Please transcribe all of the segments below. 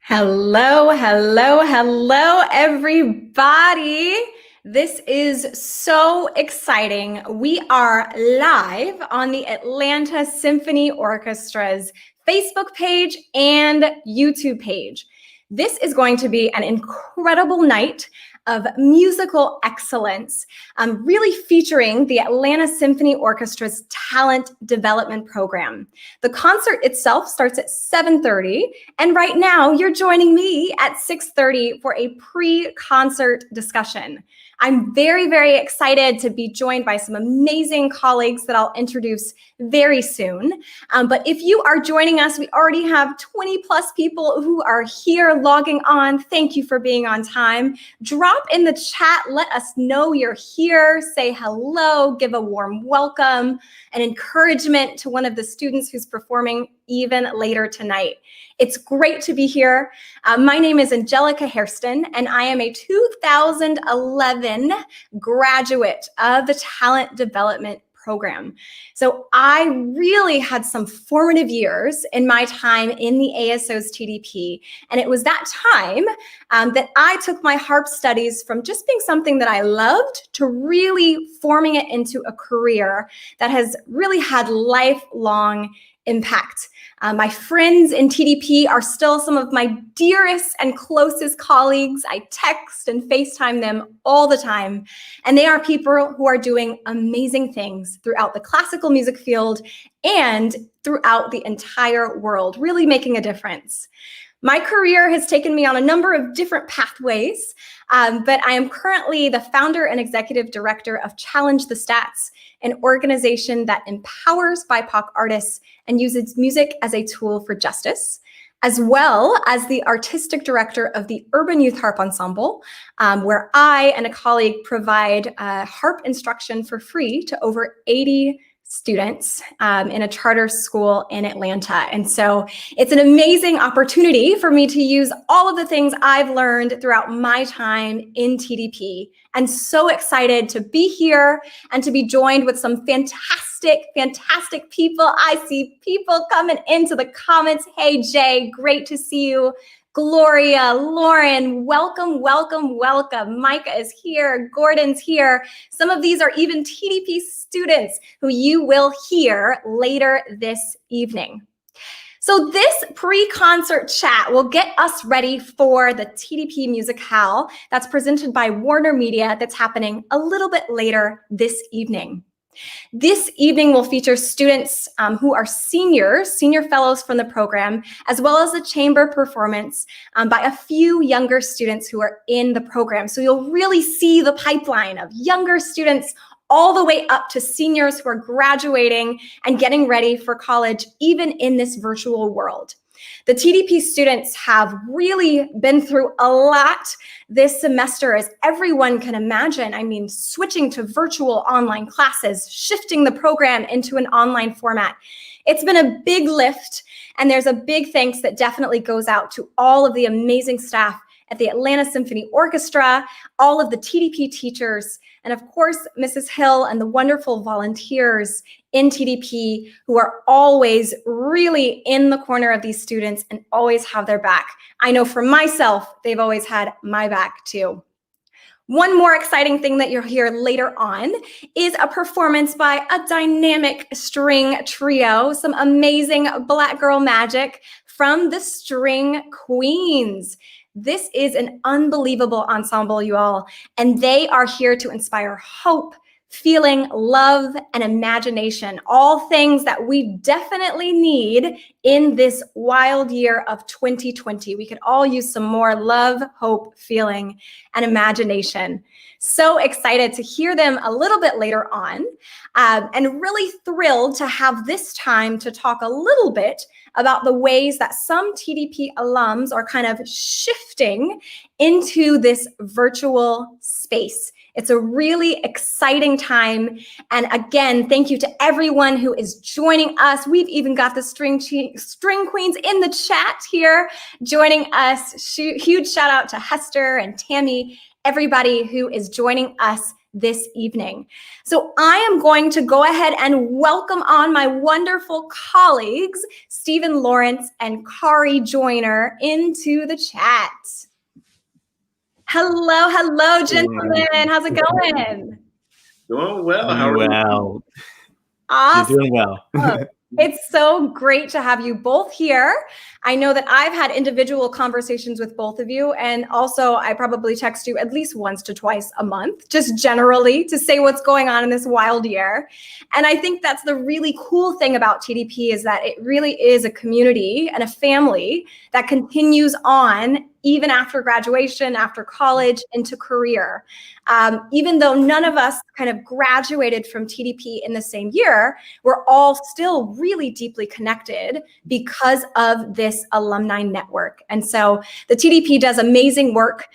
Hello, hello, hello, everybody. This is so exciting. We are live on the Atlanta Symphony Orchestra's Facebook page and YouTube page. This is going to be an incredible night of musical excellence, really featuring the Atlanta Symphony Orchestra's Talent Development Program. The concert itself starts at 7:30, and right now you're joining me at 6:30 for a pre-concert discussion. I'm very, very excited to be joined by some amazing colleagues that I'll introduce very soon. But if you are joining us, we already have 20 plus people who are here logging on. Thank you for being on time. Drop in the chat, let us know you're here, say hello, give a warm welcome, and encouragement to one of the students who's performing even later tonight. It's great to be here. My name is Angelica Hairston, and I am a 2011 graduate of the Talent Development Program. So I really had some formative years in my time in the ASO's TDP. And it was that time that I took my harp studies from just being something that I loved to really forming it into a career that has really had lifelong impact. My friends in TDP are still some of my dearest and closest colleagues. I text and FaceTime them all the time. And they are people who are doing amazing things throughout the classical music field and throughout the entire world, really making a difference. My career has taken me on a number of different pathways, but I am currently the founder and executive director of Challenge the Stats, an organization that empowers BIPOC artists and uses music as a tool for justice, as well as the artistic director of the Urban Youth Harp Ensemble, where I and a colleague provide harp instruction for free to over 80 students in a charter school in Atlanta. And so it's an amazing opportunity for me to use all of the things I've learned throughout my time in TDP. And so excited to be here and to be joined with some fantastic people. I see people coming into the comments. Hey, Jay, great to see you. Gloria, Lauren, welcome, welcome, welcome. Micah is here, Gordon's here. Some of these are even TDP students who you will hear later this evening. So this pre-concert chat will get us ready for the TDP Musicale that's presented by Warner Media that's happening a little bit later this evening. This evening will feature students who are senior fellows from the program, as well as a chamber performance by a few younger students who are in the program. So you'll really see the pipeline of younger students all the way up to seniors who are graduating and getting ready for college, even in this virtual world. The TDP students have really been through a lot this semester, as everyone can imagine. I mean, switching to virtual online classes, shifting the program into an online format. It's been a big lift, and there's a big thanks that definitely goes out to all of the amazing staff at the Atlanta Symphony Orchestra, all of the TDP teachers, and of course, Mrs. Hill and the wonderful volunteers in TDP who are always really in the corner of these students and always have their back. I know for myself, they've always had my back too. One more exciting thing that you'll hear later on is a performance by a dynamic string trio, some amazing Black girl magic from the String Queens. This is an unbelievable ensemble, you all, and they are here to inspire hope, feeling, love, and imagination, all things that we definitely need in this wild year of 2020. We could all use some more love, hope, feeling, and imagination. So excited to hear them a little bit later on, and really thrilled to have this time to talk a little bit about the ways that some TDP alums are kind of shifting into this virtual space. It's a really exciting time. And again, thank you to everyone who is joining us. We've even got the string queens in the chat here joining us. Huge shout out to Hester and Tammy, everybody who is joining us this evening. So I am going to go ahead and welcome on my wonderful colleagues, Stephen Lawrence and Khari Joyner, into the chat. Hello, gentlemen. How's it going? Doing well. How are you? Awesome. You're doing well. It's so great to have you both here. I know that I've had individual conversations with both of you, and also I probably text you at least once to twice a month, just generally to say what's going on in this wild year. And I think that's the really cool thing about TDP is that it really is a community and a family that continues on even after graduation, after college, into career. Even though none of us kind of graduated from TDP in the same year, we're all still really deeply connected because of this alumni network. And so the TDP does amazing work,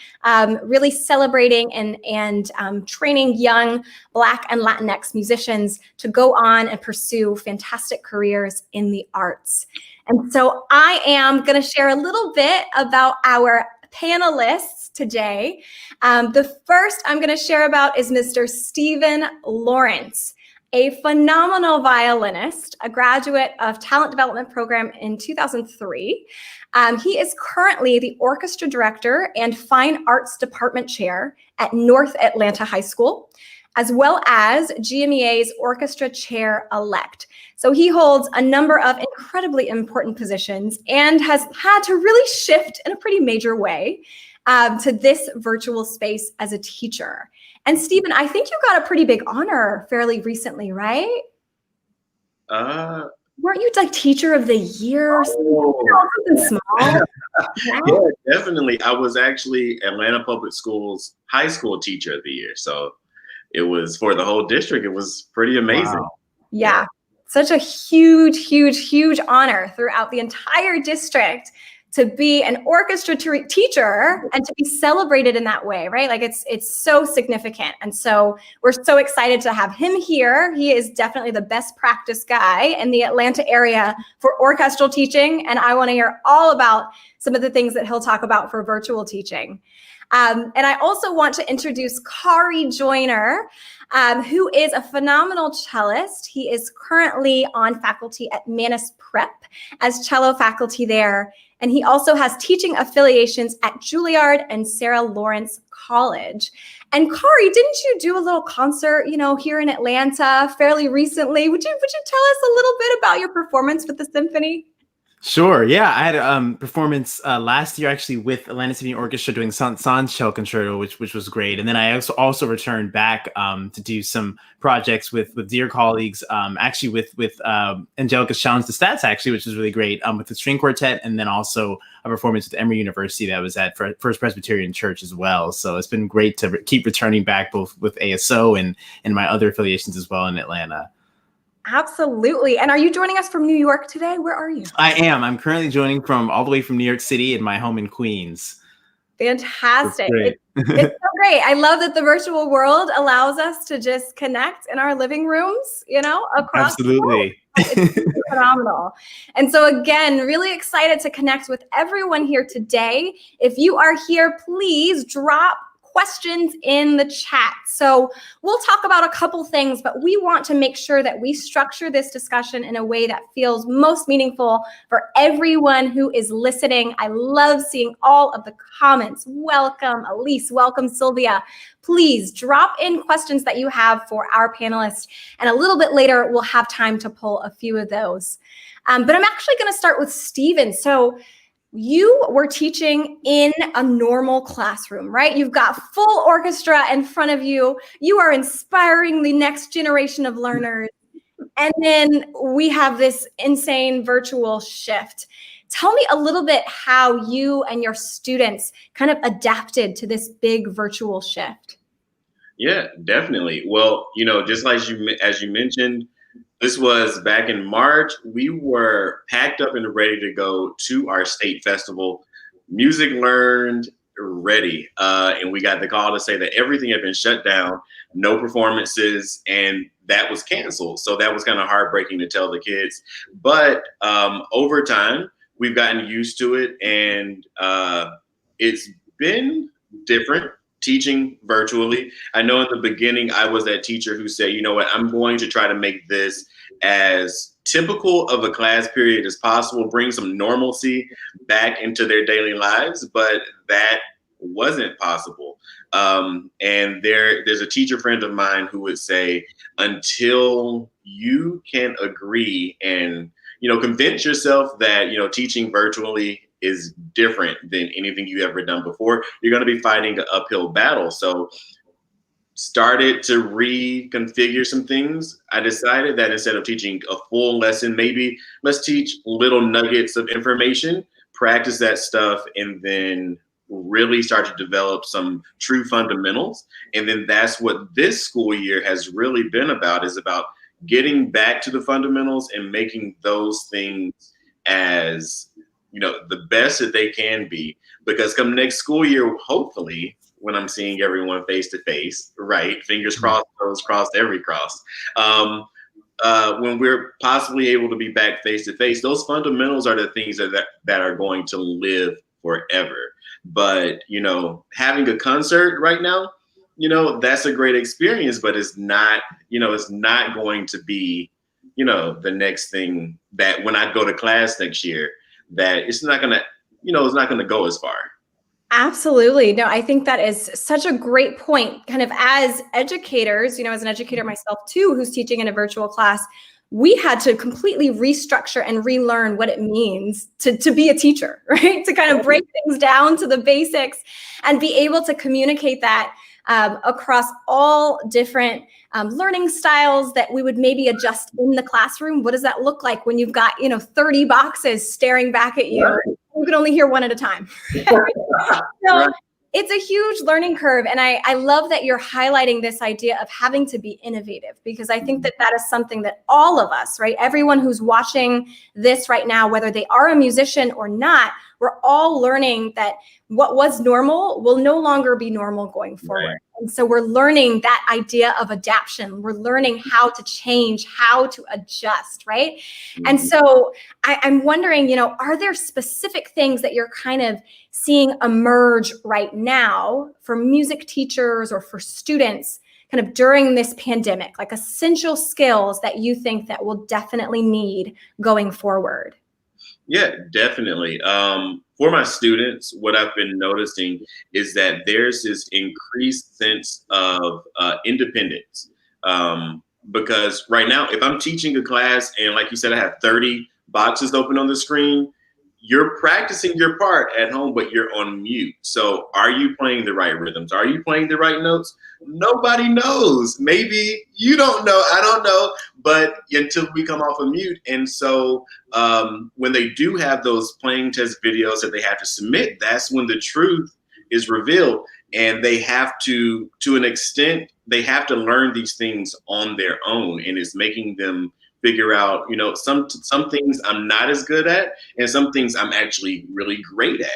really celebrating and training young Black and Latinx musicians to go on and pursue fantastic careers in the arts. And so I am going to share a little bit about our panelists today. The first I'm going to share about is Mr. Stephen Lawrence, a phenomenal violinist, a graduate of Talent Development Program in 2003. He is currently the orchestra director and fine arts department chair at North Atlanta High School, as well as GMEA's orchestra chair-elect. So he holds a number of incredibly important positions and has had to really shift in a pretty major way to this virtual space as a teacher. And Stephen, I think you got a pretty big honor fairly recently, right? Weren't you like teacher of the year or something small? Yeah, definitely. I was actually Atlanta Public Schools high school teacher of the year. So it was for the whole district. It was pretty amazing. Wow. Yeah. Such a huge honor throughout the entire district to be an orchestra teacher and to be celebrated in that way, right? Like it's so significant. And so we're so excited to have him here. He is definitely the best practice guy in the Atlanta area for orchestral teaching. And I want to hear all about some of the things that he'll talk about for virtual teaching. And I also want to introduce Khari Joyner, who is a phenomenal cellist. He is currently on faculty at Manus Prep as cello faculty there. And he also has teaching affiliations at Juilliard and Sarah Lawrence College. And Khari, didn't you do a little concert, here in Atlanta fairly recently? Would you tell us a little bit about your performance with the symphony? Sure. Yeah, I had a performance last year actually with Atlanta Symphony Orchestra doing Shell Concerto, which was great. And then I also returned back to do some projects with dear colleagues, actually with Angelica Hairston, actually, which was really great, with the string quartet, and then also a performance with Emory University that was at First Presbyterian Church as well. So it's been great to keep returning back both with ASO and my other affiliations as well in Atlanta. Absolutely. And are you joining us from New York today? Where are you? I am. I'm currently joining all the way from New York City in my home in Queens. Fantastic. It's so great. I love that the virtual world allows us to just connect in our living rooms, across Absolutely. The world. It's phenomenal. And so again, really excited to connect with everyone here today. If you are here, please drop questions in the chat. So we'll talk about a couple things, but we want to make sure that we structure this discussion in a way that feels most meaningful for everyone who is listening. I love seeing all of the comments. Welcome, Elise. Welcome, Sylvia. Please drop in questions that you have for our panelists. And a little bit later, we'll have time to pull a few of those. But I'm actually going to start with Stephen. So you were teaching in a normal classroom, right? You've got full orchestra in front of you. You are inspiring the next generation of learners. And then we have this insane virtual shift. Tell me a little bit how you and your students kind of adapted to this big virtual shift. Yeah, definitely. Well, just like as you mentioned, this was back in March. We were packed up and ready to go to our state festival. Music learned, ready. And we got the call to say that everything had been shut down, no performances, and that was canceled. So that was kind of heartbreaking to tell the kids. But over time, we've gotten used to it, and it's been different. teaching virtually. I know in the beginning, I was that teacher who said, you know what, I'm going to try to make this as typical of a class period as possible, bring some normalcy back into their daily lives, but that wasn't possible. And there's a teacher friend of mine who would say, until you can agree and, convince yourself that, teaching virtually is different than anything you've ever done before, you're going to be fighting an uphill battle. So started to reconfigure some things. I decided that instead of teaching a full lesson, maybe let's teach little nuggets of information, practice that stuff, and then really start to develop some true fundamentals. And then that's what this school year has really been about, is about getting back to the fundamentals and making those things as, the best that they can be. Because come next school year, hopefully, when I'm seeing everyone face to face, right? Fingers crossed, toes crossed, every cross. When we're possibly able to be back face to face, those fundamentals are the things that are going to live forever. But, having a concert right now, that's a great experience, but it's not, it's not going to be, the next thing that when I go to class next year, that it's not going to, it's not going to go as far. Absolutely. No, I think that is such a great point. Kind of as educators, as an educator myself too, who's teaching in a virtual class, we had to completely restructure and relearn what it means to be a teacher, right? To kind of break things down to the basics and be able to communicate that across all different learning styles that we would maybe adjust in the classroom. What does that look like when you've got, 30 boxes staring back at you? Right. You can only hear one at a time. So it's a huge learning curve. And I love that you're highlighting this idea of having to be innovative, because I think that is something that all of us, right? Everyone who's watching this right now, whether they are a musician or not, we're all learning that what was normal will no longer be normal going forward. Right. And so we're learning that idea of adaptation. We're learning how to change, how to adjust, right? Mm-hmm. And so I'm wondering, are there specific things that you're kind of seeing emerge right now for music teachers or for students kind of during this pandemic, like essential skills that you think that we'll definitely need going forward? Yeah, definitely. For my students, what I've been noticing is that there's this increased sense of independence. Because right now, if I'm teaching a class and like you said, I have 30 boxes open on the screen, you're practicing your part at home, but you're on mute. So are you playing the right rhythms? Are you playing the right notes? Nobody knows. Maybe you don't know. I don't know. But until we come off of mute. And so when they do have those playing test videos that they have to submit, that's when the truth is revealed. And they have to an extent, they have to learn these things on their own. And it's making them figure out, some things I'm not as good at, and some things I'm actually really great at.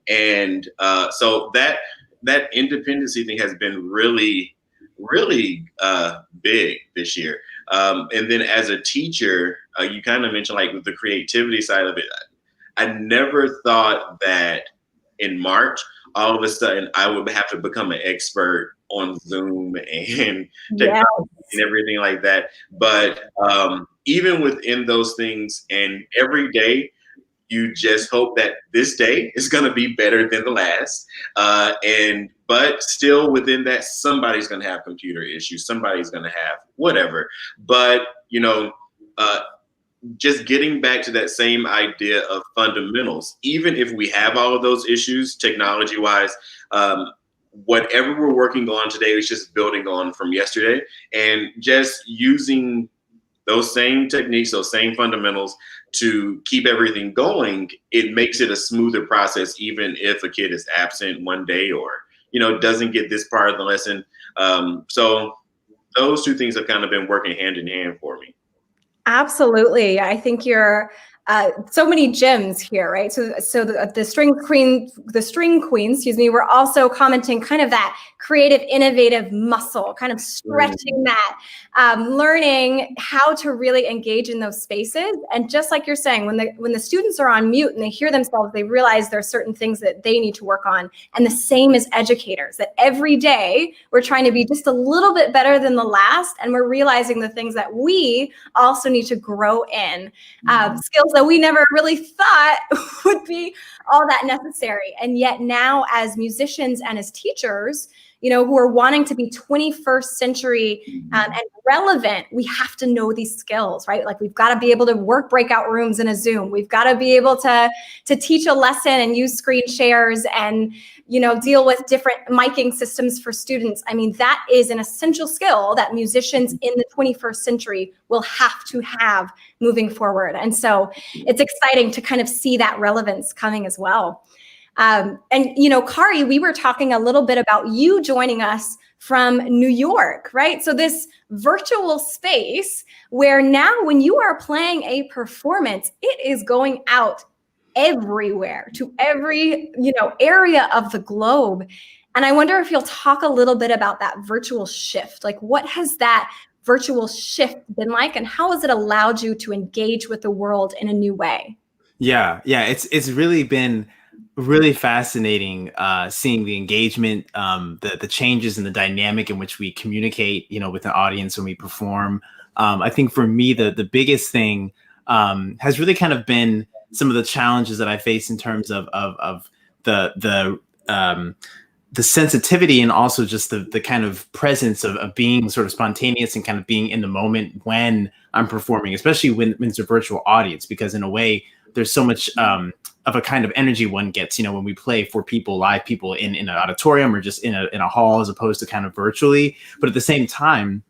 And so that independency thing has been really, really big this year. And then as a teacher, you kind of mentioned like with the creativity side of it, I never thought that in March, all of a sudden I would have to become an expert on Zoom and technology and everything like that. But even within those things, and every day, you just hope that this day is going to be better than the last. But still within that, somebody's going to have computer issues. Somebody's going to have whatever. But, just getting back to that same idea of fundamentals, even if we have all of those issues technology wise, whatever we're working on today is just building on from yesterday, and just using those same techniques, those same fundamentals to keep everything going. It makes it a smoother process, even if a kid is absent one day or, doesn't get this part of the lesson. So those two things have kind of been working hand in hand for me. Absolutely. I think you're so many gems here, right? So the string queen, excuse me, we're also commenting kind of that creative, innovative muscle, kind of stretching that, learning how to really engage in those spaces. And just like you're saying, when the students are on mute and they hear themselves, they realize there are certain things that they need to work on. And the same as educators, that every day we're trying to be just a little bit better than the last, and we're realizing the things that we also need to grow in, skills that we never really thought would be all that necessary. And yet now, as musicians and as teachers, who are wanting to be 21st century and relevant, we have to know these skills, right? Like, we've got to be able to work breakout rooms in a Zoom. We've got to be able to teach a lesson and use screen shares and, deal with different miking systems for students. I mean, that is an essential skill that musicians in the 21st century will have to have moving forward. And so it's exciting to kind of see that relevance coming as well. And, Khari, we were talking a little bit about you joining us from New York, right? So this virtual space where now when you are playing a performance, it is going out everywhere to every, area of the globe. And I wonder if you'll talk a little bit about that virtual shift. Like, what has that virtual shift been like, and how has it allowed you to engage with the world in a new way? Yeah. It's really been really fascinating seeing the engagement, the changes in the dynamic in which we communicate, with an audience when we perform. I think for me, the biggest thing has really kind of been some of the challenges that I face in terms of the sensitivity, and also just the kind of presence of being sort of spontaneous and kind of being in the moment when I'm performing, especially when it's a virtual audience, because in a way there's so much of a kind of energy one gets, when we play for people, live people in an auditorium or just in a hall, as opposed to kind of virtually. But at the same time,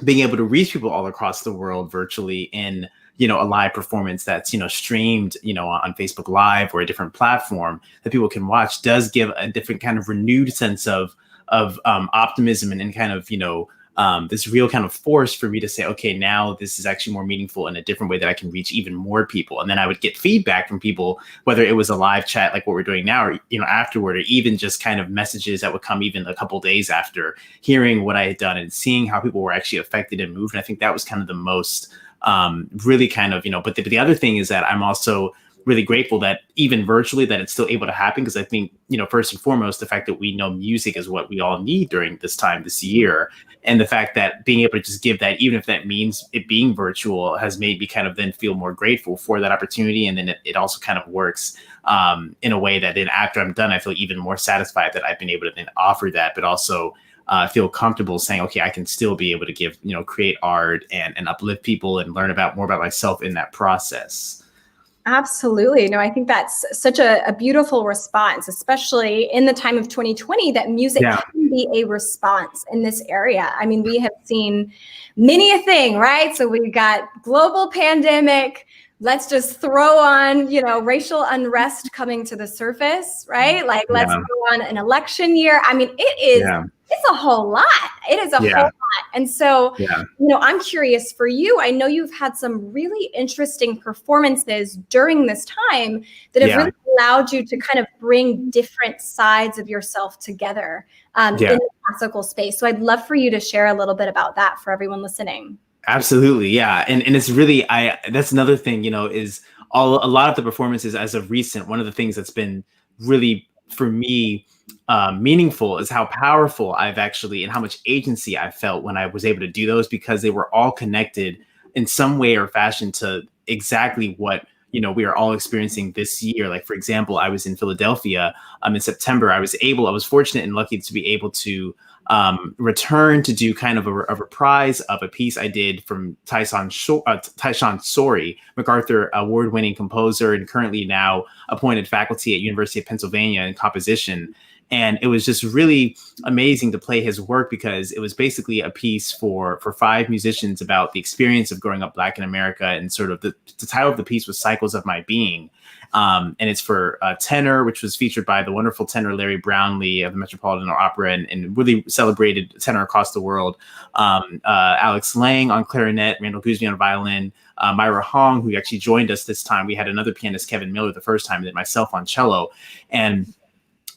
being able to reach people all across the world virtually in a live performance that's streamed on Facebook Live or a different platform that people can watch does give a different kind of renewed sense of optimism and kind of this real kind of force for me to say, okay, now this is actually more meaningful in a different way that I can reach even more people. And then I would get feedback from people, whether it was a live chat like what we're doing now, or afterward, or even just kind of messages that would come even a couple days after hearing what I had done and seeing how people were actually affected and moved. And I think that was kind of the most really kind of, but the other thing is that I'm also really grateful that even virtually that it's still able to happen, because I think, first and foremost, the fact that we know music is what we all need during this time this year. And the fact that being able to just give that, even if that means it being virtual, has made me kind of then feel more grateful for that opportunity. And then it also kind of works in a way that then after I'm done, I feel even more satisfied that I've been able to then offer that, but also feel comfortable saying, okay, I can still be able to give, create art and uplift people and learn more about myself in that process. Absolutely. No, I think that's such a beautiful response, especially in the time of 2020, that music can be a response in this area. I mean, we have seen many a thing, right? So we've got global pandemic. Let's just throw on, racial unrest coming to the surface, right? Like, let's throw on an election year. I mean, it's a whole lot. It is a whole lot. And so, I'm curious for you. I know you've had some really interesting performances during this time that have really allowed you to kind of bring different sides of yourself together in the classical space. So I'd love for you to share a little bit about that for everyone listening. Absolutely. Yeah. And it's really, that's another thing, is a lot of the performances as of recent, one of the things that's been really, for me, meaningful is how powerful I've actually, and how much agency I felt when I was able to do those, because they were all connected in some way or fashion to exactly what, we are all experiencing this year. Like, for example, I was in Philadelphia in September. I was fortunate and lucky to be able to return to do kind of a reprise of a piece I did from Tyshawn Sorey, MacArthur award-winning composer and currently now appointed faculty at University of Pennsylvania in composition. And it was just really amazing to play his work because it was basically a piece for 5 musicians about the experience of growing up Black in America. And sort of the title of the piece was Cycles of My Being. And it's for tenor, which was featured by the wonderful tenor Larry Brownlee of the Metropolitan Opera and really celebrated tenor across the world. Alex Lang on clarinet, Randall Guzman on violin, Myra Hong, who actually joined us this time. We had another pianist, Kevin Miller, the first time, and then myself on cello. And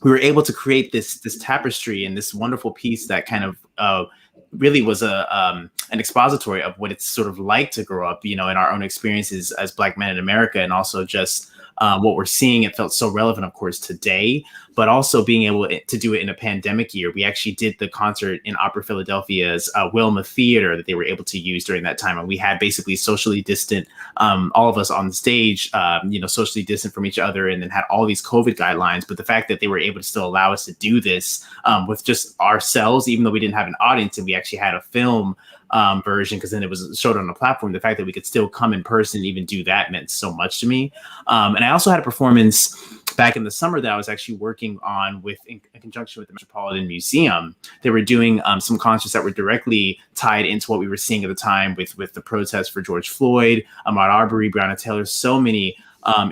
we were able to create this tapestry and this wonderful piece that kind of really was an expository of what it's sort of like to grow up, in our own experiences as Black men in America, and also just what we're seeing. It felt so relevant, of course, today, but also being able to do it in a pandemic year. We actually did the concert in Opera Philadelphia's Wilma Theater that they were able to use during that time. And we had basically socially distant, all of us on the stage, socially distant from each other, and then had all these COVID guidelines. But the fact that they were able to still allow us to do this with just ourselves, even though we didn't have an audience, and we actually had a film version, because then it was showed on the platform. The fact that we could still come in person and even do that meant so much to me. And I also had a performance back in the summer that I was actually working on in conjunction with the Metropolitan Museum. They were doing some concerts that were directly tied into what we were seeing at the time with the protests for George Floyd, Ahmaud Arbery, Breonna Taylor, so many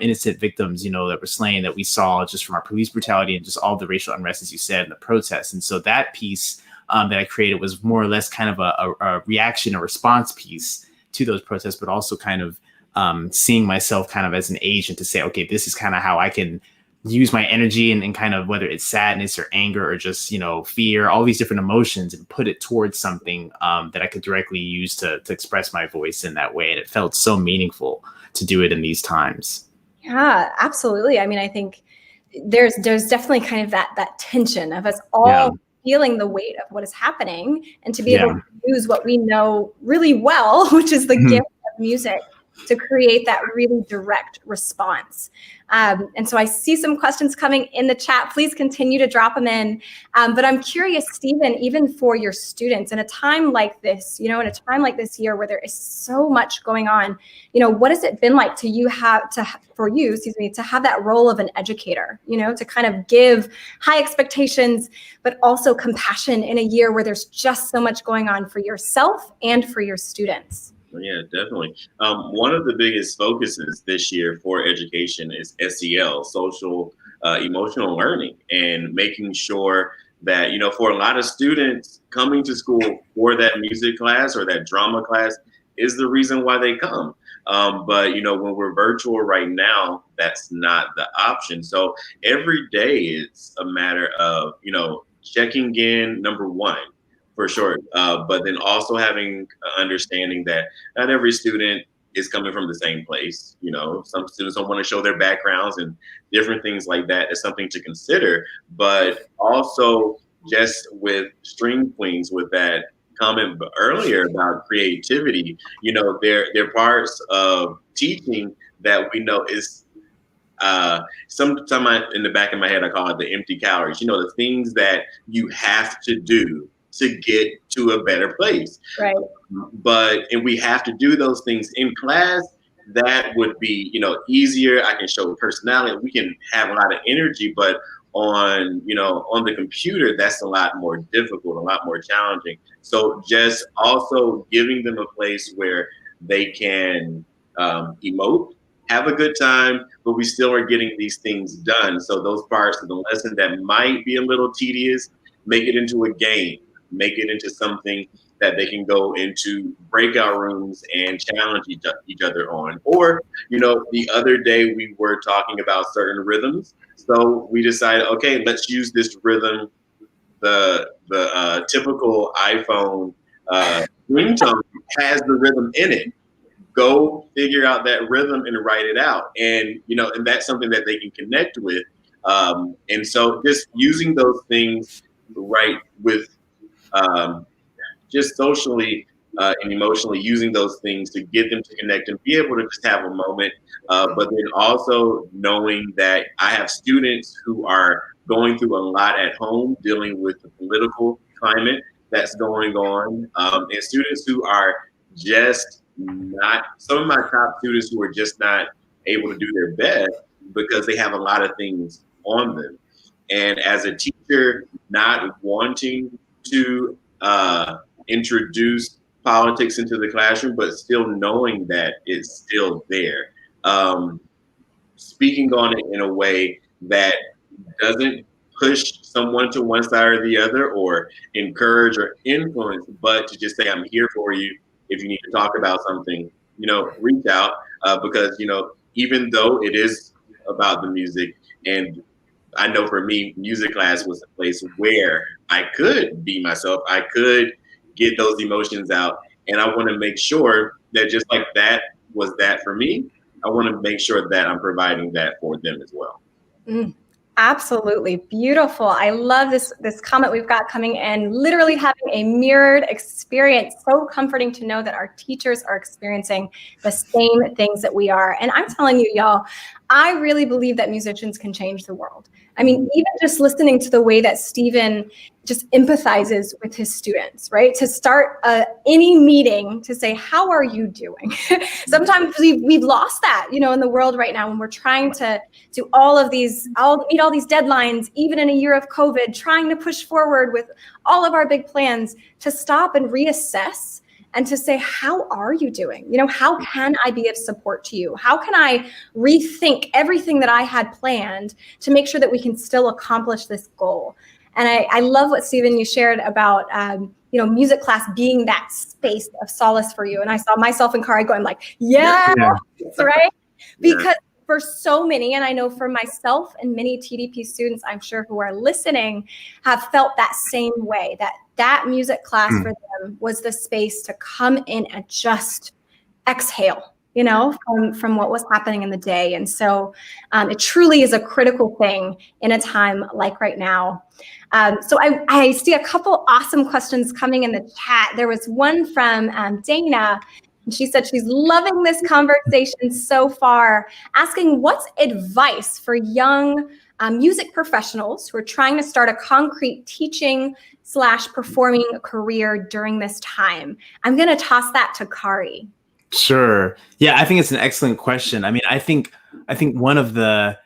innocent victims, that were slain, that we saw just from our police brutality and just all the racial unrest, as you said, and the protests. And so that piece that I created was more or less kind of a reaction, a response piece to those protests, but also kind of seeing myself kind of as an agent to say, okay, this is kind of how I can use my energy and kind of, whether it's sadness or anger or just, fear, all these different emotions, and put it towards something that I could directly use to express my voice in that way. And it felt so meaningful to do it in these times. Yeah, absolutely. I mean, I think there's definitely kind of that tension of us all feeling the weight of what is happening, and to be able to use what we know really well, which is the gift of music, to create that really direct response. And so I see some questions coming in the chat. Please continue to drop them in. But I'm curious, Stephen, even for your students in a time like this, in a time like this year where there is so much going on, what has it been like to have that role of an educator, to kind of give high expectations, but also compassion in a year where there's just so much going on for yourself and for your students? Yeah, definitely. One of the biggest focuses this year for education is SEL, social emotional learning, and making sure that, for a lot of students, coming to school for that music class or that drama class is the reason why they come. But, when we're virtual right now, that's not the option. So every day it's a matter of, checking in, number one, for sure. But then also having understanding that not every student is coming from the same place. Some students don't want to show their backgrounds and different things like that is something to consider. But also just with String Queens, with that comment earlier about creativity, there are parts of teaching that we know is sometimes in the back of my head, I call it the empty calories, the things that you have to do to get to a better place. Right. And we have to do those things in class. That would be, easier. I can show personality. We can have a lot of energy, but on the computer, that's a lot more difficult, a lot more challenging. So just also giving them a place where they can emote, have a good time, but we still are getting these things done. So those parts of the lesson that might be a little tedious, make it into a game. Make it into something that they can go into breakout rooms and challenge each other on. Or, the other day we were talking about certain rhythms. So we decided, okay, let's use this rhythm. The typical iPhone ringtone has the rhythm in it. Go figure out that rhythm and write it out. And, and that's something that they can connect with. And so just using those things right with just socially and emotionally, using those things to get them to connect and be able to just have a moment. But then also knowing that I have students who are going through a lot at home, dealing with the political climate that's going on, and students who are just not, some of my top students who are just not able to do their best because they have a lot of things on them. And as a teacher, not wanting to introduce politics into the classroom, but still knowing that it's still there. Speaking on it in a way that doesn't push someone to one side or the other or encourage or influence, but to just say, I'm here for you. If you need to talk about something, reach out, because, even though it is about the music, and I know for me, music class was a place where I could be myself. I could get those emotions out. And I want to make sure that just like that was that for me, I want to make sure that I'm providing that for them as well. Absolutely beautiful. I love this comment we've got coming in, literally having a mirrored experience. So comforting to know that our teachers are experiencing the same things that we are. And I'm telling you, y'all, I really believe that musicians can change the world. I mean, even just listening to the way that Stephen just empathizes with his students, right? To start any meeting to say, how are you doing? Sometimes we've lost that, in the world right now when we're trying to do meet all these deadlines, even in a year of COVID, trying to push forward with all of our big plans, to stop and reassess and to say, how are you doing? How can I be of support to you? How can I rethink everything that I had planned to make sure that we can still accomplish this goal? And I love what, Stephen, you shared about, music class being that space of solace for you. And I saw myself and Khari going like, yeah. Right? Because for so many, and I know for myself and many TDP students, I'm sure who are listening, have felt that same way, that music class for them was the space to come in and just exhale, from what was happening in the day. And so it truly is a critical thing in a time like right now. So I see a couple awesome questions coming in the chat. There was one from Dana. And she said she's loving this conversation so far, asking what's advice for young music professionals who are trying to start a concrete teaching/performing career during this time. I'm going to toss that to Khari. Sure. Yeah, I think it's an excellent question. I mean, I think one of the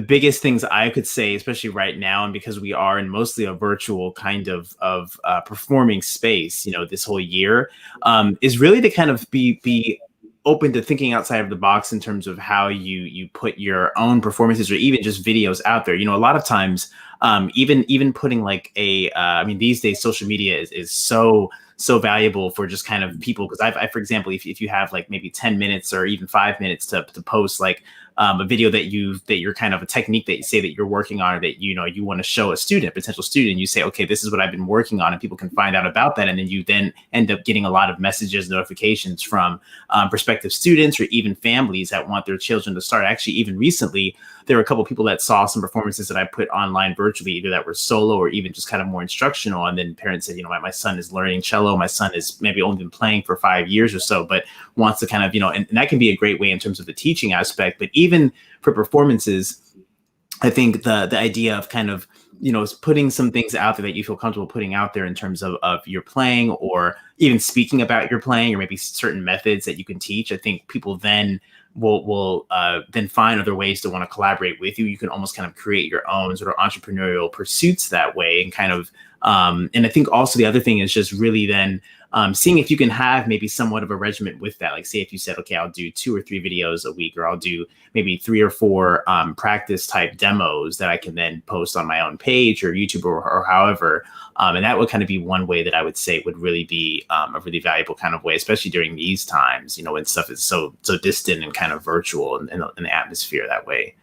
biggest things I could say, especially right now, and because we are in mostly a virtual kind of performing space, this whole year, is really to kind of be open to thinking outside of the box in terms of how you put your own performances or even just videos out there. A lot of times, even putting like these days, social media is so valuable for just kind of people, because I for example, if you have like maybe 10 minutes or even 5 minutes to post like a video that you're kind of a technique that you say that you're working on, or that you want to show a potential student, you say, okay, this is what I've been working on, and people can find out about that, and then you then end up getting a lot of messages, notifications from prospective students or even families that want their children to start. Actually, even recently, there were a couple of people that saw some performances that I put online virtually, either that were solo or even just kind of more instructional. And then parents said, my son is learning cello. My son is maybe only been playing for 5 years or so, but wants to kind of, and that can be a great way in terms of the teaching aspect. But even for performances, I think the idea of kind of, putting some things out there that you feel comfortable putting out there in terms of your playing, or even speaking about your playing, or maybe certain methods that you can teach. I think people then will then find other ways to want to collaborate with you. You can almost kind of create your own sort of entrepreneurial pursuits that way, and kind of and I think also the other thing is just really then seeing if you can have maybe somewhat of a regimen with that. Like, say if you said, okay, I'll do 2 or 3 videos a week, or I'll do maybe 3 or 4 practice type demos that I can then post on my own page or YouTube or however. And that would kind of be one way that I would say would really be a really valuable kind of way, especially during these times, when stuff is so distant and kind of virtual in the atmosphere that way.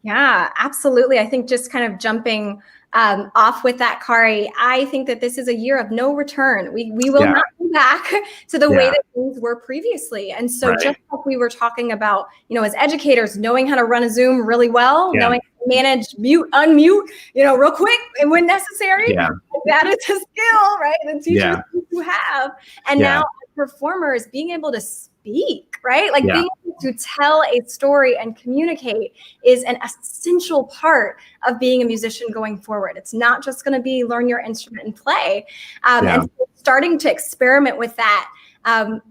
Yeah, absolutely. I think just kind of jumping off with that, Khari, I think that this is a year of no return. We will not go back to the way that things were previously. And so just like we were talking about, as educators, knowing how to run a Zoom really well, knowing how to manage mute, unmute, real quick and when necessary, that is a skill, right? The teachers who have. And now performers being able to speak, right? Like being able to tell a story and communicate is an essential part of being a musician going forward. It's not just going to be learn your instrument and play. And so starting to experiment with that,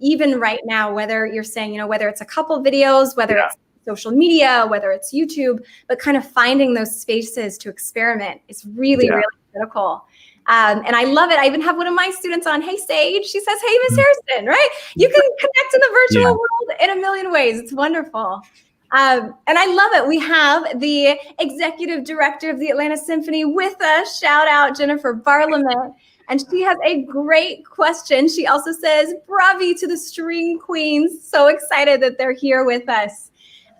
even right now, whether you're saying, whether it's a couple videos, whether it's social media, whether it's YouTube, but kind of finding those spaces to experiment is really, really critical. And I love it. I even have one of my students on. Hey, Sage. She says, hey, Miss Hairston, right? You can connect in the virtual world in a million ways. It's wonderful. And I love it. We have the executive director of the Atlanta Symphony with us. Shout out Jennifer Barlament. And she has a great question. She also says, bravi to the string queens. So excited that they're here with us.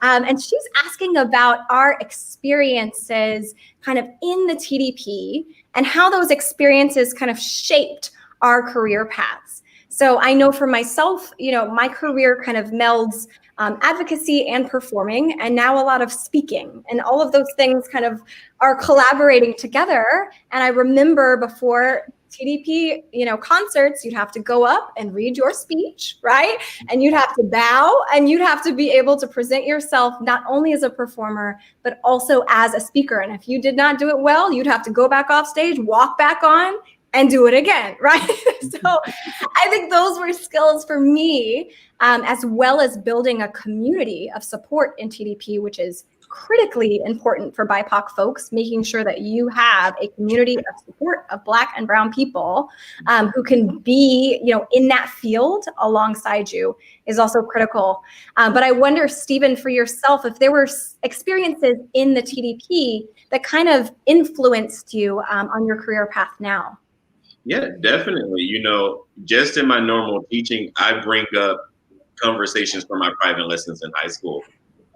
And she's asking about our experiences kind of in the TDP and how those experiences kind of shaped our career paths. So I know for myself, my career kind of melds advocacy and performing, and now a lot of speaking, and all of those things kind of are collaborating together. And I remember before TDP, concerts, you'd have to go up and read your speech, right? And you'd have to bow, and you'd have to be able to present yourself not only as a performer, but also as a speaker. And if you did not do it well, you'd have to go back off stage, walk back on, and do it again, right? So I think those were skills for me, as well as building a community of support in TDP, which is critically important for BIPOC folks, making sure that you have a community of support of Black and Brown people who can be, in that field alongside you is also critical. But I wonder, Stephen, for yourself, if there were experiences in the TDP that kind of influenced you on your career path now. Yeah, definitely. Just in my normal teaching, I bring up conversations from my private lessons in high school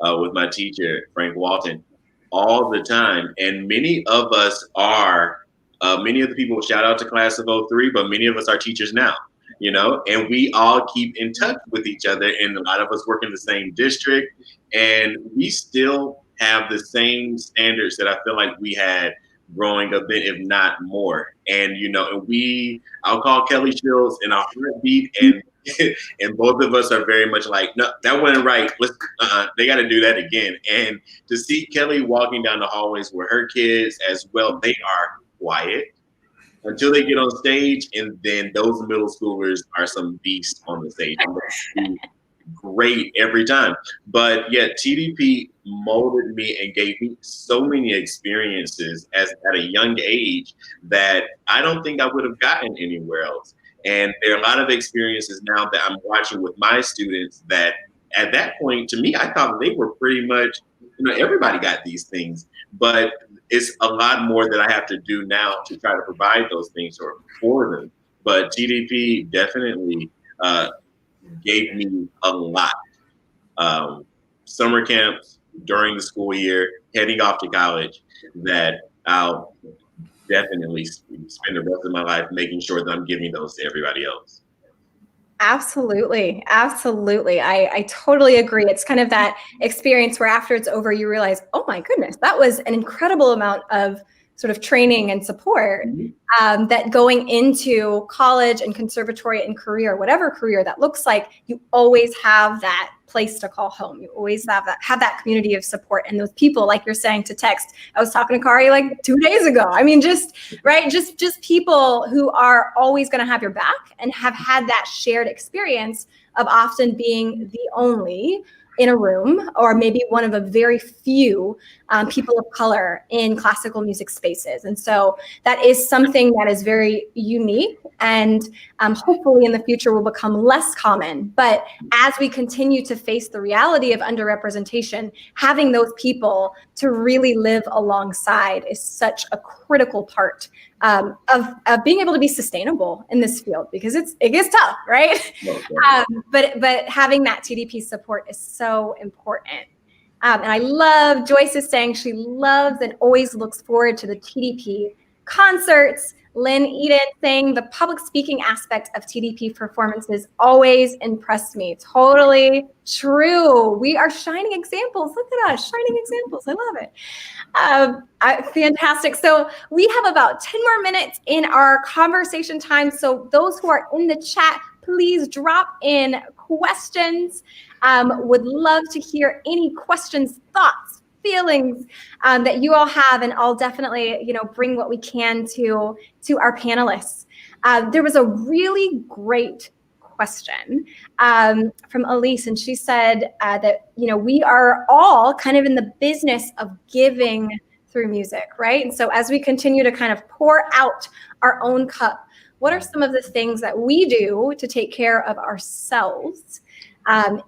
with my teacher, Frank Walton, all the time. And many of us are, many of the people, shout out to class of 03, but many of us are teachers now, and we all keep in touch with each other. And a lot of us work in the same district, and we still have the same standards that I feel like we had growing up then, if not more. And, I'll call Kelly Shields in a heartbeat, and and both of us are very much like, no, that wasn't right. They got to do that again. And to see Kelly walking down the hallways with her kids as well, they are quiet until they get on stage. And then those middle schoolers are some beasts on the stage. Great every time. But yeah, TDP molded me and gave me so many experiences at a young age that I don't think I would have gotten anywhere else. And there are a lot of experiences now that I'm watching with my students that at that point, to me, I thought they were pretty much, everybody got these things, but it's a lot more that I have to do now to try to provide those things for them. But TDP definitely gave me a lot. Summer camps during the school year, heading off to college, that I'll definitely spend the rest of my life making sure that I'm giving those to everybody else. Absolutely. Absolutely. I totally agree. It's kind of that experience where after it's over, you realize, oh my goodness, that was an incredible amount of sort of training and support that going into college and conservatory and career, whatever career that looks like, you always have that place to call home. You always have that community of support and those people, like you're saying, to text. I was talking to Khari like 2 days ago. I mean, just people who are always going to have your back and have had that shared experience of often being the only in a room, or maybe one of a very few people of color in classical music spaces. And so that is something that is very unique, and hopefully in the future will become less common. But as we continue to face the reality of underrepresentation, having those people to really live alongside is such a critical part of being able to be sustainable in this field, because it gets tough, right? But having that TDP support is so important. And I love, Joyce is saying she loves and always looks forward to the TDP concerts. Lynn Eden saying the public speaking aspect of TDP performances always impressed me. Totally true. We are shining examples. Look at us, shining examples. I love it. Fantastic. So we have about 10 more minutes in our conversation time. So those who are in the chat, please drop in questions. Would love to hear any questions, thoughts, feelings that you all have, and I'll definitely, bring what we can to our panelists. There was a really great question from Elise, and she said that, you know, we are all kind of in the business of giving through music, right? And so as we continue to kind of pour out our own cup, what are some of the things that we do to take care of ourselves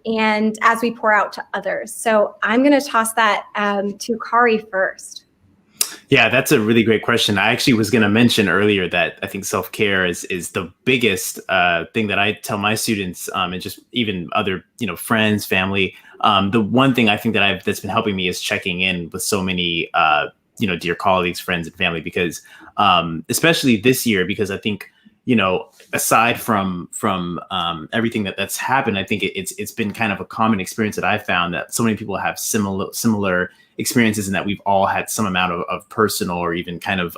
and as we pour out to others? So I'm going to toss that to Khari first. Yeah, that's a really great question. I actually was going to mention earlier that I think self-care is the biggest thing that I tell my students and just even other, you know, friends, family. The one thing I think that that's been helping me is checking in with so many, you know, dear colleagues, friends, and family, because especially this year, because I think, you know, aside from everything that's happened, I think it's been kind of a common experience that I've found that so many people have similar experiences, and that we've all had some amount of personal or even kind of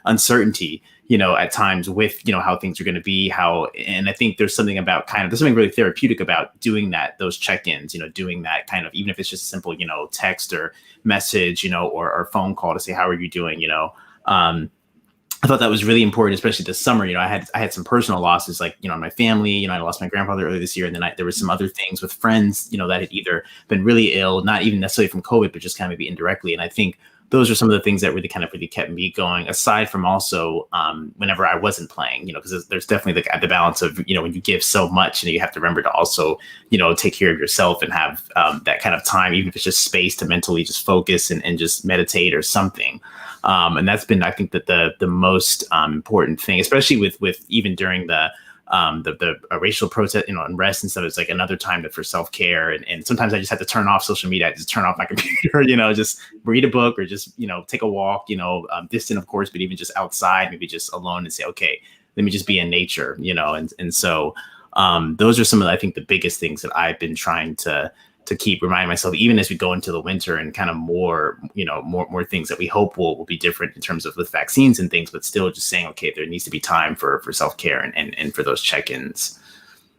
uncertainty, you know, at times with, you know, how things are going to be, and I think there's something really therapeutic about doing those check-ins, you know, doing that kind of, even if it's just simple, you know, text or message, you know, or phone call to say, how are you doing, you know. I thought that was really important, especially this summer. You know, I had some personal losses, like, you know, in my family. You know, I lost my grandfather earlier this year, and then there was some other things with friends, you know, that had either been really ill, not even necessarily from COVID, but just kind of maybe indirectly. And I think those are some of the things that really kept me going. Aside from also whenever I wasn't playing, you know, because there's definitely the balance of, you know, when you give so much, you know, you have to remember to also, you know, take care of yourself and have that kind of time, even if it's just space to mentally just focus and just meditate or something. And that's been, I think, that the most important thing, especially with even during the racial protest, you know, unrest and stuff. It's like another time for self-care. And sometimes I just have to turn off social media. I just turn off my computer, you know, just read a book or just, you know, take a walk, you know, distant, of course, but even just outside, maybe just alone, and say, okay, let me just be in nature, you know. And so those are some of, I think, the biggest things that I've been trying to keep reminding myself, even as we go into the winter and kind of more things that we hope will be different in terms of with vaccines and things, but still just saying, okay, there needs to be time for self-care and for those check-ins.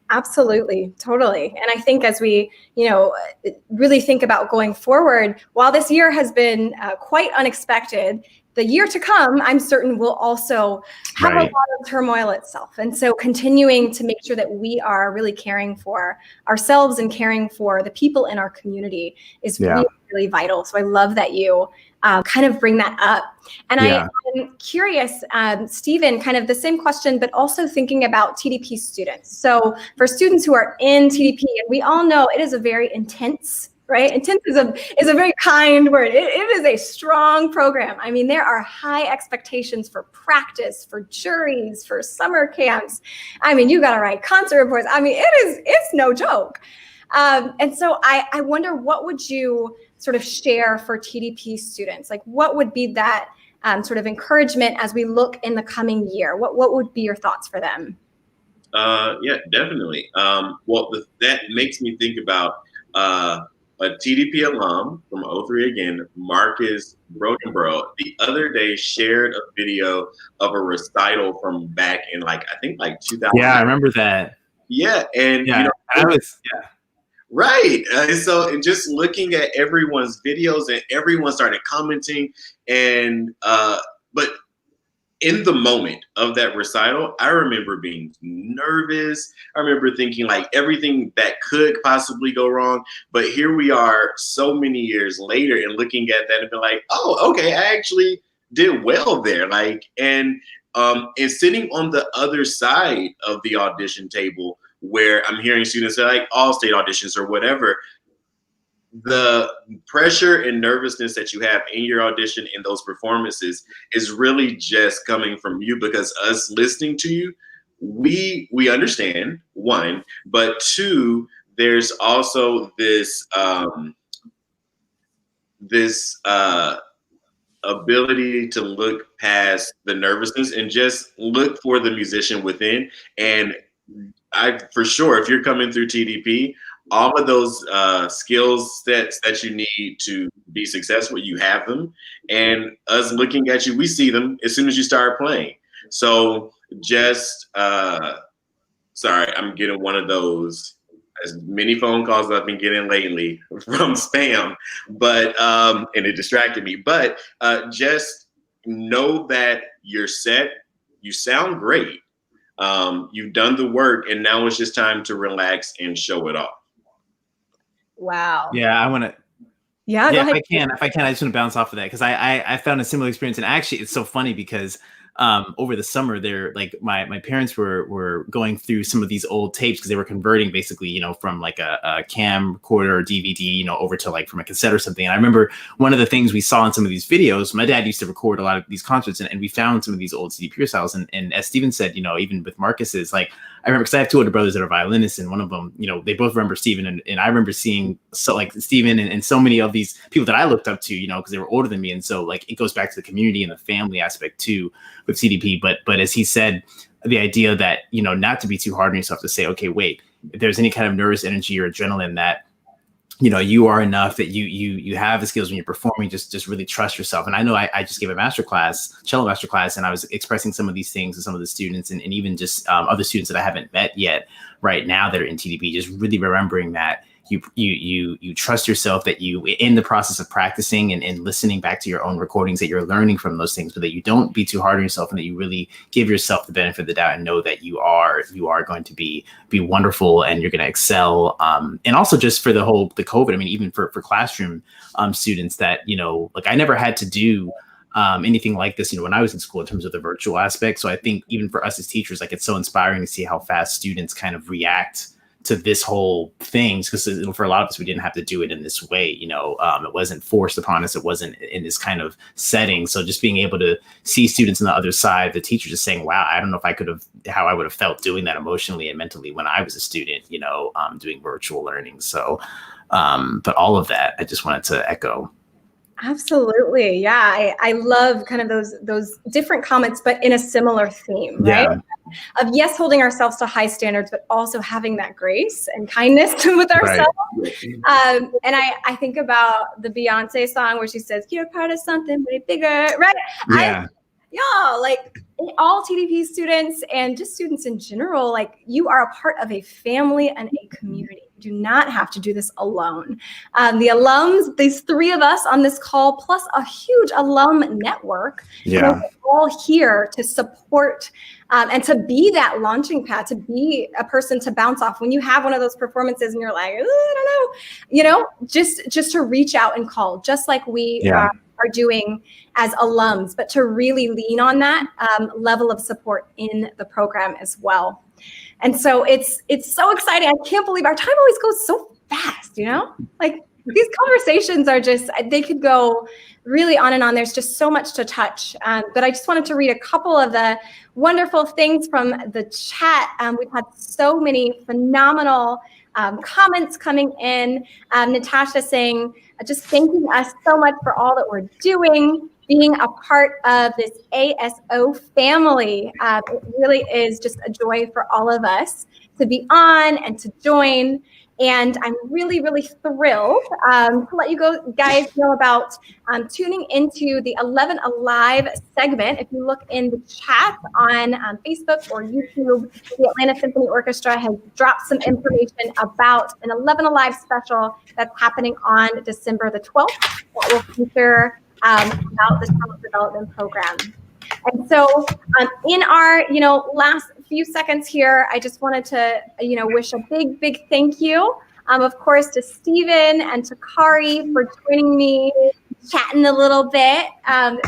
Absolutely. Totally. And I think as we, you know, really think about going forward, while this year has been quite unexpected, the year to come, I'm certain, will also have a lot of turmoil itself. And so continuing to make sure that we are really caring for ourselves and caring for the people in our community is really, really vital. So I love that you kind of bring that up. And I am curious, Stephen, kind of the same question, but also thinking about TDP students. So for students who are in TDP, and we all know it is a very intense, right? Intense is a very kind word. It is a strong program. I mean, there are high expectations for practice, for juries, for summer camps. I mean, you got to write concert reports. I mean, it's no joke. And so I wonder, what would you sort of share for TDP students? Like, what would be that sort of encouragement as we look in the coming year? What would be your thoughts for them? Yeah, definitely. Well, that makes me think about a TDP alum from 03 again, Marcus Brokenborough, the other day shared a video of a recital from back in I think 2000. Yeah, I remember that. Yeah, and yeah, you know, I was right. And just looking at everyone's videos, and everyone started commenting, and but in the moment of that recital, I remember being nervous. I remember thinking everything that could possibly go wrong. But here we are so many years later and looking at that and be like, oh, okay, I actually did well there. And sitting on the other side of the audition table where I'm hearing students say all state auditions or whatever, the pressure and nervousness that you have in your audition in those performances is really just coming from you, because us listening to you, we understand, one, but two, there's also this ability to look past the nervousness and just look for the musician within. And for sure, if you're coming through TDP, all of those skills that you need to be successful, you have them. And us looking at you, we see them as soon as you start playing. So just, sorry, I'm getting one of those, as many phone calls I've been getting lately from spam, but, and it distracted me. But just know that you're set, you sound great. You've done the work, and now it's just time to relax and show it off. Wow. Yeah, I want to. Yeah, go ahead. If I can, I just want to bounce off of that because I found a similar experience, and actually, it's so funny because over the summer, they're like my parents were going through some of these old tapes because they were converting basically, from like a camcorder or DVD, over to like from a cassette or something. And I remember one of the things we saw in some of these videos. My dad used to record a lot of these concerts, and we found some of these old TDP recitals. And as Steven said, even with Marcus's, like I remember because I have two older brothers that are violinists, and one of them, they both remember Steven, and I remember seeing Steven and so many of these people that I looked up to, because they were older than me, and so like it goes back to the community and the family aspect too with TDP. But as he said, the idea that not to be too hard on yourself, to say, okay, wait, if there's any kind of nervous energy or adrenaline that you are enough, that you have the skills when you're performing, just really trust yourself. And I know I just gave a cello master class, and I was expressing some of these things to some of the students, and even just other students that I haven't met yet right now that are in TDP, just really remembering that you trust yourself, that you, in the process of practicing and listening back to your own recordings, that you're learning from those things, but that you don't be too hard on yourself, and that you really give yourself the benefit of the doubt and know that you are going to be wonderful, and you're going to excel. And also just for the COVID, I mean, even for classroom students, that, like I never had to do anything like this, when I was in school, in terms of the virtual aspect. So I think even for us as teachers, like it's so inspiring to see how fast students kind of react to this whole thing, because for a lot of us, we didn't have to do it in this way. It wasn't forced upon us. It wasn't in this kind of setting. So just being able to see students on the other side, the teacher just saying, wow, I don't know if how I would have felt doing that emotionally and mentally when I was a student, doing virtual learning. So, but all of that, I just wanted to echo. Absolutely. Yeah. I love kind of those different comments, but in a similar theme, right? Yeah. Of yes, holding ourselves to high standards, but also having that grace and kindness with ourselves. Right. And I think about the Beyonce song where she says, you're part of something way bigger, right? Yeah. Like all TDP students and just students in general, like you are a part of a family and a community. You do not have to do this alone. The alums, these three of us on this call, plus a huge alum network, yeah, we're all here to support and to be that launching pad, to be a person to bounce off when you have one of those performances and you're like, I don't know, just to reach out and call, just like we are doing as alums, but to really lean on that level of support in the program as well. And so it's so exciting. I can't believe our time always goes so fast, like these conversations are just, they could go really on and on. There's just so much to touch. But I just wanted to read a couple of the wonderful things from the chat. We've had so many phenomenal comments coming in. Natasha saying, just thanking us so much for all that we're doing, being a part of this ASO family. It really is just a joy for all of us to be on and to join. And I'm really, really thrilled to let you guys know about tuning into the 11 Alive segment. If you look in the chat on Facebook or YouTube, the Atlanta Symphony Orchestra has dropped some information about an 11 Alive special that's happening on December the 12th that will feature about the Talent Development Program. And so in our, last few seconds here, I just wanted to, wish a big, big thank you, of course, to Steven and to Khari for joining me, chatting a little bit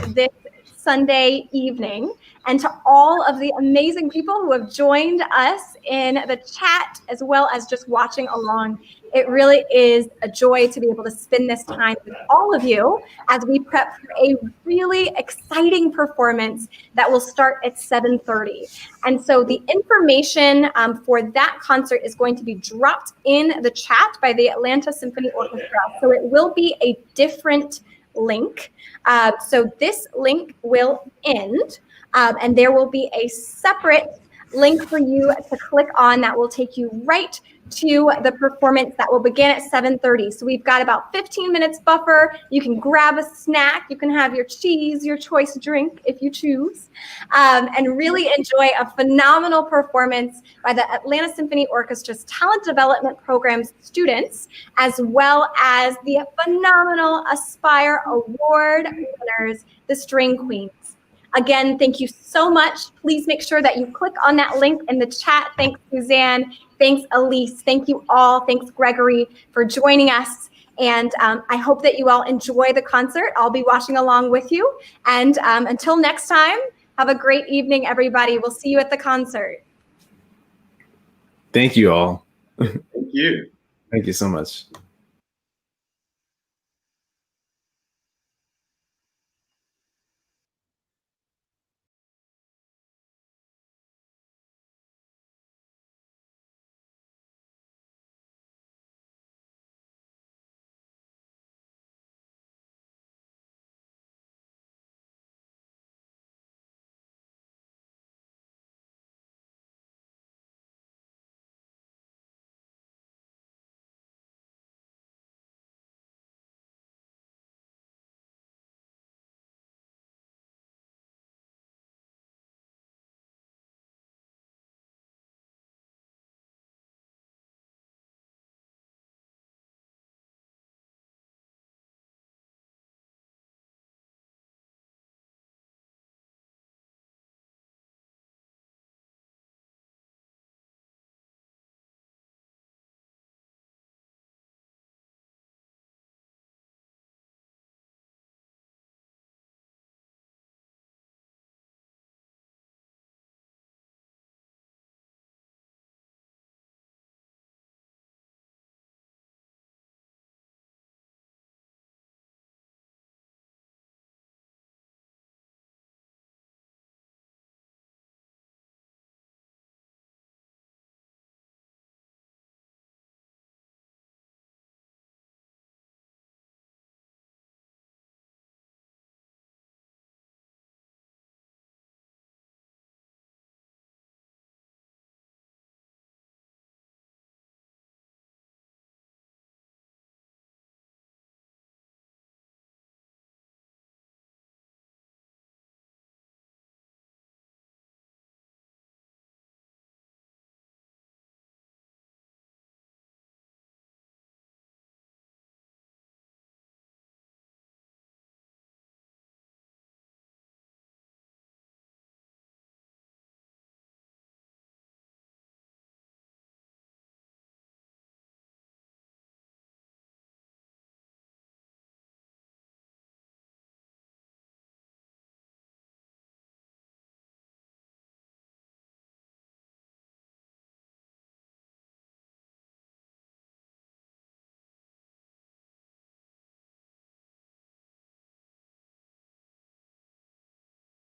this Sunday evening, and to all of the amazing people who have joined us in the chat, as well as just watching along. It really is a joy to be able to spend this time with all of you as we prep for a really exciting performance that will start at 7:30. And so the information for that concert is going to be dropped in the chat by the Atlanta Symphony Orchestra. So it will be a different link. So this link will end, and there will be a separate link for you to click on that will take you right to the performance that will begin at 7:30. So we've got about 15 minutes buffer. You can grab a snack. You can have your cheese, your choice drink if you choose, and really enjoy a phenomenal performance by the Atlanta Symphony Orchestra's Talent Development Program students, as well as the phenomenal Aspire Award winners, the String Queens. Again, thank you so much. Please make sure that you click on that link in the chat. Thanks, Suzanne. Thanks, Elise. Thank you all. Thanks, Gregory, for joining us. And I hope that you all enjoy the concert. I'll be watching along with you. And until next time, have a great evening, everybody. We'll see you at the concert. Thank you all. Thank you. Thank you so much.